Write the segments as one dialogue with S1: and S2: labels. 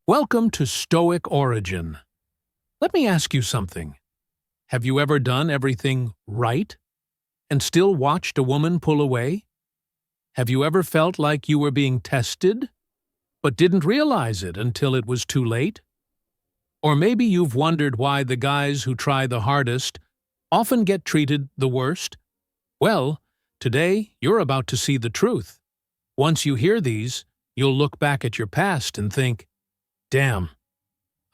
S1: Welcome to Stoic Origin. Let me ask you something. Have you ever done everything right and still watched a woman pull away? Have you ever felt like you were being tested, but didn't realize it until it was too late? Or maybe you've wondered why the guys who try the hardest often get treated the worst? Well, today you're about to see the truth. Once you hear these, you'll look back at your past and think, damn,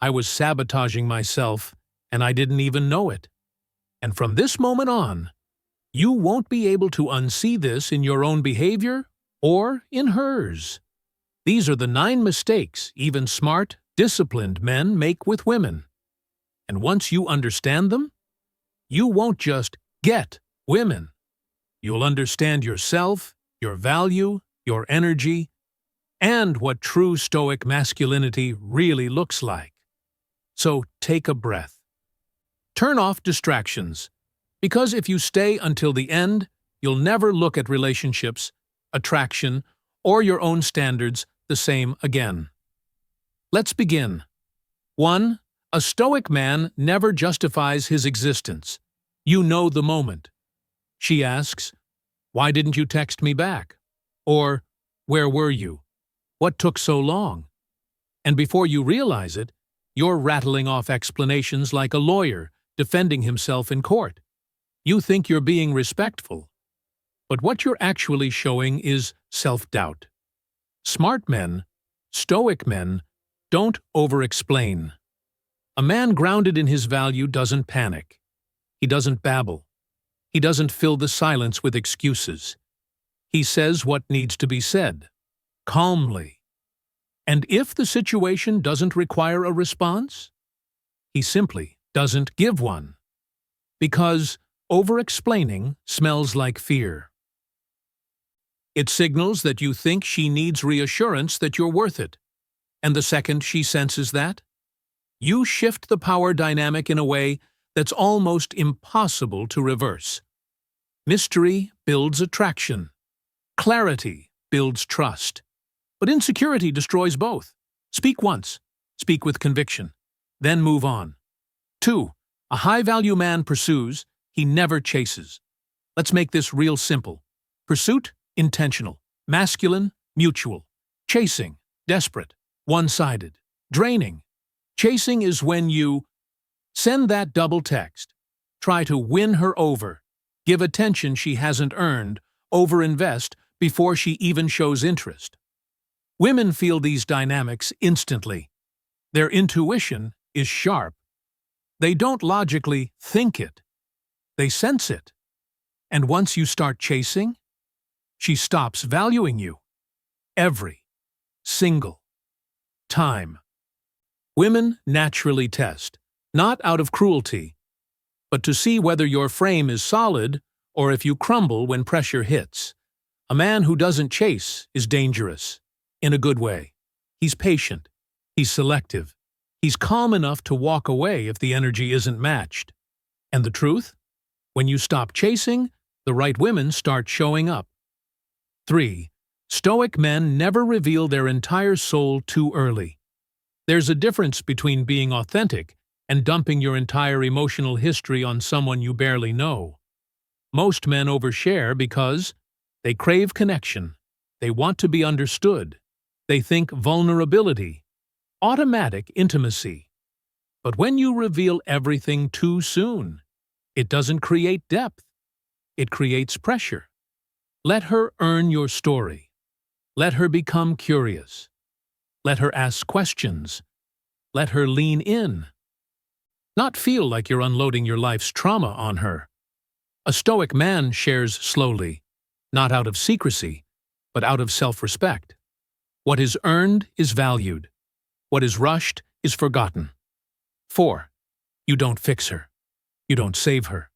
S1: I was sabotaging myself and I didn't even know it. And from this moment on, you won't be able to unsee this in your own behavior or in hers. These are the 9 mistakes even smart, disciplined men make with women. And once you understand them, you won't just get women. You'll understand yourself, your value, your energy, and what true Stoic masculinity really looks like. So take a breath. Turn off distractions, because if you stay until the end, you'll never look at relationships, attraction, or your own standards the same again. Let's begin. 1. A Stoic man never justifies his existence. You know the moment. She asks, "Why didn't you text me back?" Or, "Where were you? What took so long?" And before you realize it, you're rattling off explanations like a lawyer defending himself in court. You think you're being respectful, but what you're actually showing is self-doubt. Smart men, Stoic men, don't over-explain. A man grounded in his value doesn't panic. He doesn't babble. He doesn't fill the silence with excuses. He says what needs to be said, calmly. And if the situation doesn't require a response, he simply doesn't give one. Because over-explaining smells like fear. It signals that you think she needs reassurance that you're worth it. And the second she senses that, you shift the power dynamic in a way that's almost impossible to reverse. Mystery builds attraction. Clarity builds trust. But insecurity destroys both. Speak once. Speak with conviction. Then move on. 2. A high-value man pursues. He never chases. Let's make this real simple. Pursuit, intentional. Masculine, mutual. Chasing, desperate. One-sided. Draining. Chasing is when you send that double text. Try to win her over. Give attention she hasn't earned. Overinvest before she even shows interest. Women feel these dynamics instantly. Their intuition is sharp. They don't logically think it. They sense it. And once you start chasing, she stops valuing you. Every single time. Women naturally test, not out of cruelty, but to see whether your frame is solid or if you crumble when pressure hits. A man who doesn't chase is dangerous. In a good way. He's patient. He's selective. He's calm enough to walk away if the energy isn't matched. And the truth? When you stop chasing, the right women start showing up. 3. Stoic men never reveal their entire soul too early. There's a difference between being authentic and dumping your entire emotional history on someone you barely know. Most men overshare because they crave connection. They want to be understood. They think vulnerability, automatic intimacy. But when you reveal everything too soon, it doesn't create depth. It creates pressure. Let her earn your story. Let her become curious. Let her ask questions. Let her lean in. Not feel like you're unloading your life's trauma on her. A Stoic man shares slowly, not out of secrecy, but out of self-respect. What is earned is valued. What is rushed is forgotten. 4. You don't fix her. You don't save her.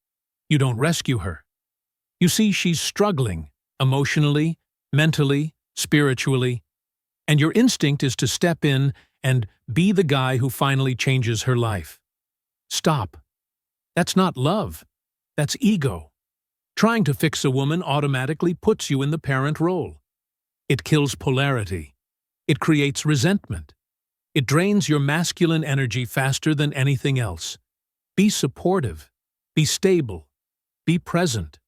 S1: You don't rescue her. You see, she's struggling, emotionally, mentally, spiritually, and your instinct is to step in and be the guy who finally changes her life. Stop. That's not love. That's ego. Trying to fix a woman automatically puts you in the parent role. It kills polarity. It creates resentment. It drains your masculine energy faster than anything else. Be supportive. Be stable. Be present.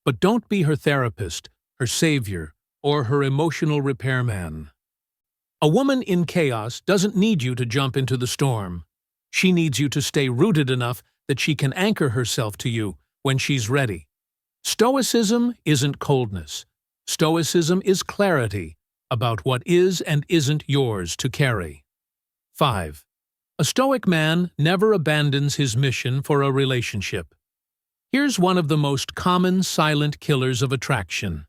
S1: But don't be her therapist, her savior, or her emotional repairman. A woman in chaos doesn't need you to jump into the storm. She needs you to stay rooted enough that she can anchor herself to you when she's ready. Stoicism isn't coldness. Stoicism is clarity about what is and isn't yours to carry. 5. A Stoic man never abandons his mission for a relationship. Here's one of the most common silent killers of attraction.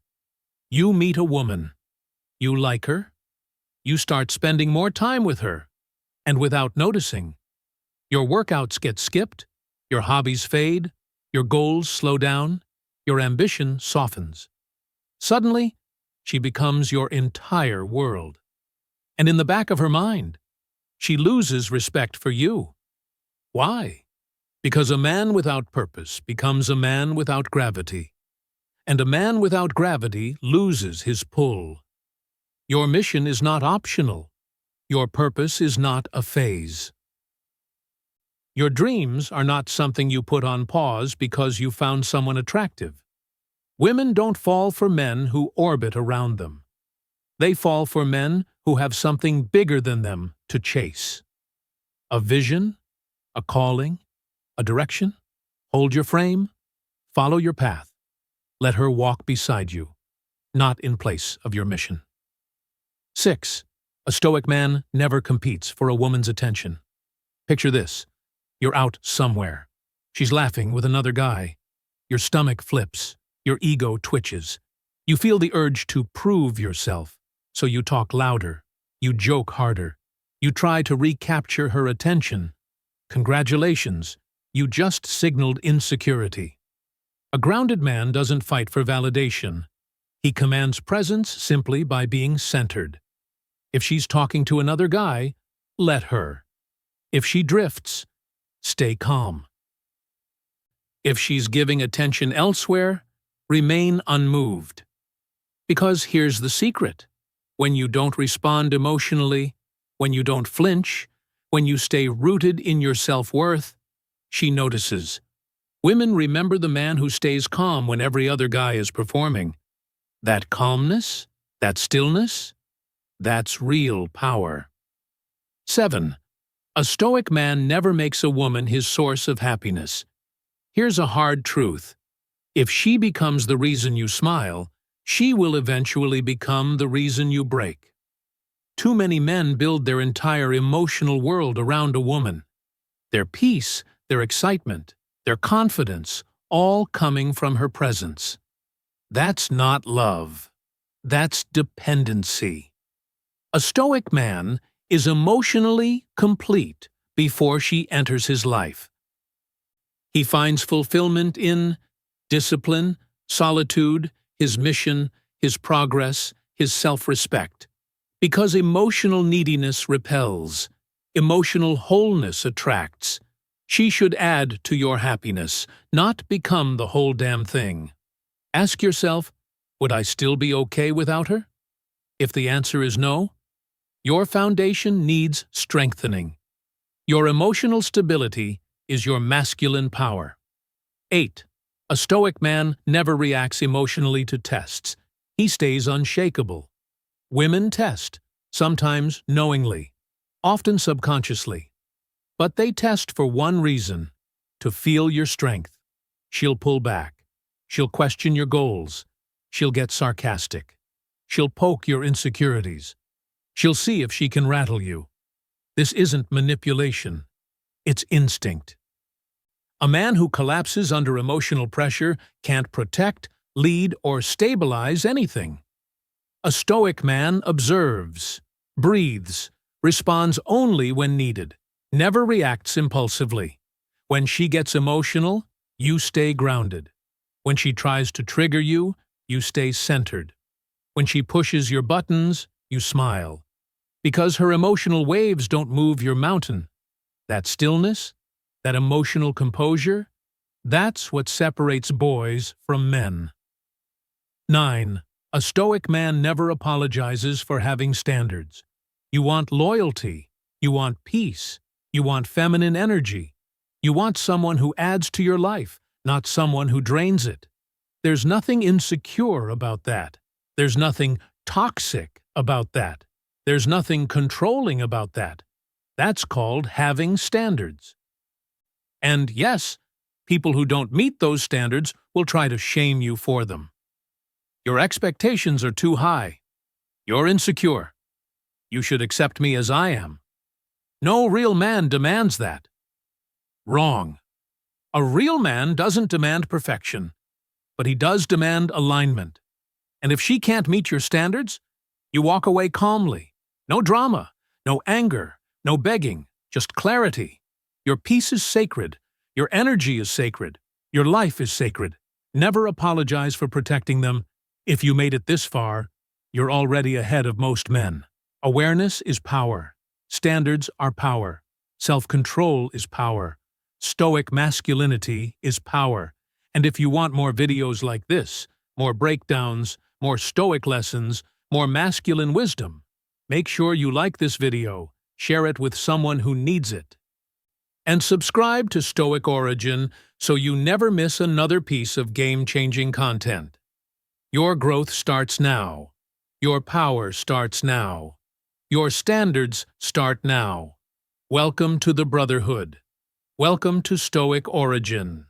S1: You meet a woman. You like her. You start spending more time with her. And without noticing, your workouts get skipped, your hobbies fade, your goals slow down, your ambition softens. Suddenly, she becomes your entire world. And in the back of her mind, she loses respect for you. Why? Because a man without purpose becomes a man without gravity. And a man without gravity loses his pull. Your mission is not optional. Your purpose is not a phase. Your dreams are not something you put on pause because you found someone attractive. Women don't fall for men who orbit around them. They fall for men who have something bigger than them to chase. A vision, a calling, a direction. Hold your frame. Follow your path. Let her walk beside you, not in place of your mission. 6. A Stoic man never competes for a woman's attention. Picture this. You're out somewhere. She's laughing with another guy. Your stomach flips. Your ego twitches. You feel the urge to prove yourself, so you talk louder. You joke harder. You try to recapture her attention. Congratulations, you just signaled insecurity. A grounded man doesn't fight for validation. He commands presence simply by being centered. If she's talking to another guy, let her. If she drifts, stay calm. If she's giving attention elsewhere, remain unmoved. Because here's the secret. When you don't respond emotionally, when you don't flinch, when you stay rooted in your self-worth, she notices. Women remember the man who stays calm when every other guy is performing. That calmness, that stillness, that's real power. 7. A Stoic man never makes a woman his source of happiness. Here's a hard truth. If she becomes the reason you smile, she will eventually become the reason you break. Too many men build their entire emotional world around a woman. Their peace, their excitement, their confidence, all coming from her presence. That's not love. That's dependency. A Stoic man is emotionally complete before she enters his life. He finds fulfillment in discipline, solitude, his mission, his progress, his self-respect. Because emotional neediness repels, emotional wholeness attracts. She should add to your happiness, not become the whole damn thing. Ask yourself, would I still be okay without her? If the answer is no, your foundation needs strengthening. Your emotional stability is your masculine power. 8. A Stoic man never reacts emotionally to tests. He stays unshakable. Women test, sometimes knowingly, often subconsciously. But they test for one reason, to feel your strength. She'll pull back. She'll question your goals. She'll get sarcastic. She'll poke your insecurities. She'll see if she can rattle you. This isn't manipulation. It's instinct. A man who collapses under emotional pressure can't protect, lead, or stabilize anything. A Stoic man observes, breathes, responds only when needed, never reacts impulsively. When she gets emotional, you stay grounded. When she tries to trigger you, you stay centered. When she pushes your buttons, you smile. Because her emotional waves don't move your mountain. That stillness, that emotional composure, that's what separates boys from men. 9. A Stoic man never apologizes for having standards. You want loyalty, You want peace. You want feminine energy. You want someone who adds to your life, not someone who drains it. There's nothing insecure about that. There's nothing toxic about that. There's nothing controlling about that. That's called having standards. And yes, people who don't meet those standards will try to shame you for them. Your expectations are too high. You're insecure. You should accept me as I am. No real man demands that. Wrong. A real man doesn't demand perfection, but he does demand alignment. And if she can't meet your standards, you walk away calmly. No drama, no anger, no begging, just clarity. Your peace is sacred. Your energy is sacred. Your life is sacred. Never apologize for protecting them. If you made it this far, you're already ahead of most men. Awareness is power. Standards are power. Self-control is power. Stoic masculinity is power. And if you want more videos like this, more breakdowns, more Stoic lessons, more masculine wisdom, make sure you like this video, share it with someone who needs it, and subscribe to Stoic Origin so you never miss another piece of game-changing content. Your growth starts now. Your power starts now. Your standards start now. Welcome to the Brotherhood. Welcome to Stoic Origin.